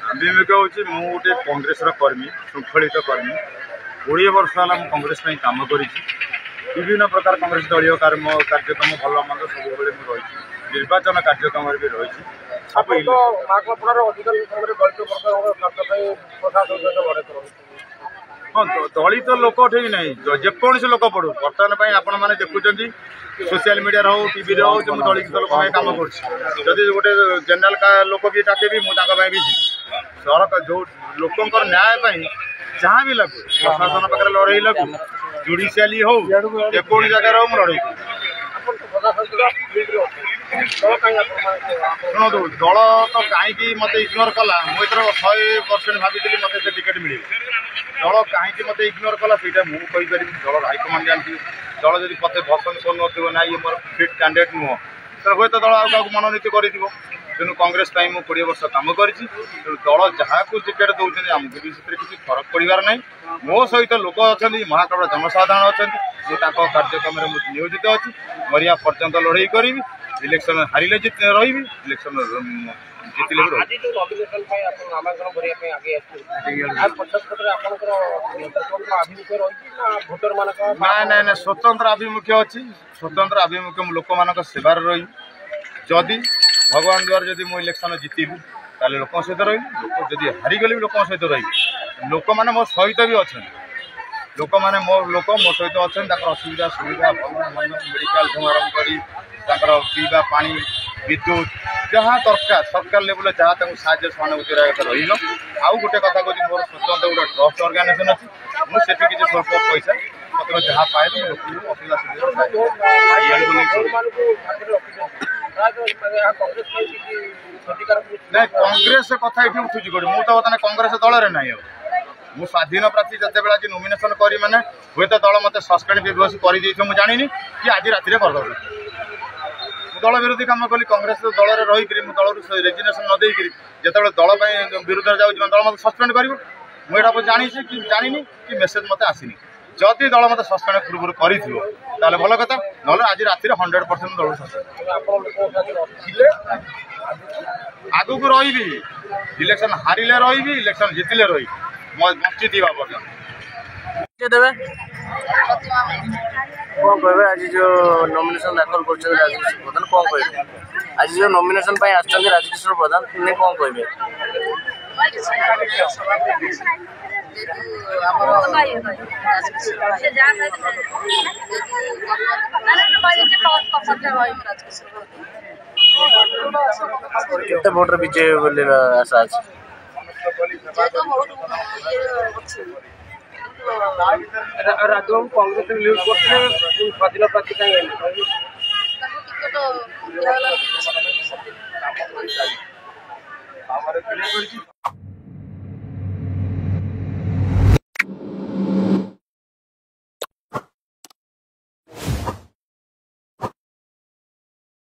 आभिमुख्य हूँ गोटे कांग्रेस कर्मी श्रृंखलित कर्मी 20 वर्ष है कांग्रेस काम कर विभिन्न प्रकार कांग्रेस दलीय कार्यक्रम भल मंद सब रही निर्वाचन कार्यक्रम भी रही हाँ दलित लोक ठीक नहीं जेकोसी लोक पड़ू बर्तमान आपण मैंने देखुं सोशल मीडिया हो टीवी हो जो दलित लोक कम कर गोटे जेनेल लोक भी डाके मुझे भी सरकार जो लोकंर न्याय जहाँ भी लगू प्रशासन पाखे लड़े लगू जुडिशियाली हो जेकोसी जगह हो लड़े शुणु दल तो कहीं मत इग्नोर कला मुझे 100% भावी मत टिकेट मिले दल कहीं मत इग्नोर कला से मुझे दल हाइकमांड जानती दल जब मत पसंद कर ना ये मोर फिट कैंडिडेट नुह तो हे तो दल आगे मनोनीत कर तेणु कांग्रेस 20 वर्ष कम कर दल जहाँ को टिकेट दौरान आमको भी किसी फरक पड़ार ना मो सहित लोक अच्छा महाकाल जनसाधारण अच्छा मुझे कार्यक्रम में नियोजित अच्छी मरिया पर्यंत लड़े करी इलेक्शन हारिले रही इलेक्शन जितले भी ना ना स्वतंत्र आभिमुख्य अच्छी स्वतंत्र आभिमुख्य लोक मान सेवार रही जदि भगवान द्वारा जब मुझे इलेक्शन जितबी ताले लोक सहित रही लोक जब हारिगली लोक सहित रही लोक मैंने मो सहित भी अच्छा लोक मैंने मो सहित अच्छा असुविधा सुविधा भल मेडिकल आरंभ करी पीवा पानी विद्युत जहाँ दरकार सरकार लेवल जहाँ साहय सहानुभूति रही आउ गोटे कथा कहूँ मोर स्वतंत्र गोटे ट्रस्ट ऑर्गेनाइजेशन अच्छी मुझे किसी स्वल्प पैसा मतलब जहाँ पाए लोक असुविधा नहीं कांग्रेस कथा ये उठुची मुझे तो बता कांग्रेस दल में ना मु स्वाधीन प्रार्थी जिते बड़े आज नॉमिनेशन करी मैंने हे तो दल मत सस्पेंड बेबस कर मुझे जानी कि आज राति करदे दल विरोधी कम कली कांग्रेस दल में रही दल रेजिग्नेशन न देकर जो दल विरुद्ध जाऊँ दल मत सस्पेंड कर मुझे जानी कि जानी कि मेसेज मत आसनी जदि दल मत सस्पेंड पूर्व कर भल कथा ना आज राति 100% दल सस्पेंड आगु को रही इलेक्शन हारिले रही इलेक्शन जितले रही बंची थी पर्यटन कौन कहे आज जो नॉमिनेशन दाखल कर राजकिशोर प्रधान कौन कहे आज जो नॉमिनेशन राजकिशोर प्रधान ने कौन कहे केते वोटर विजय बोले आशा अच्छी राज्य कांग्रेस न्यूज करते स्वाधीन प्रार्थी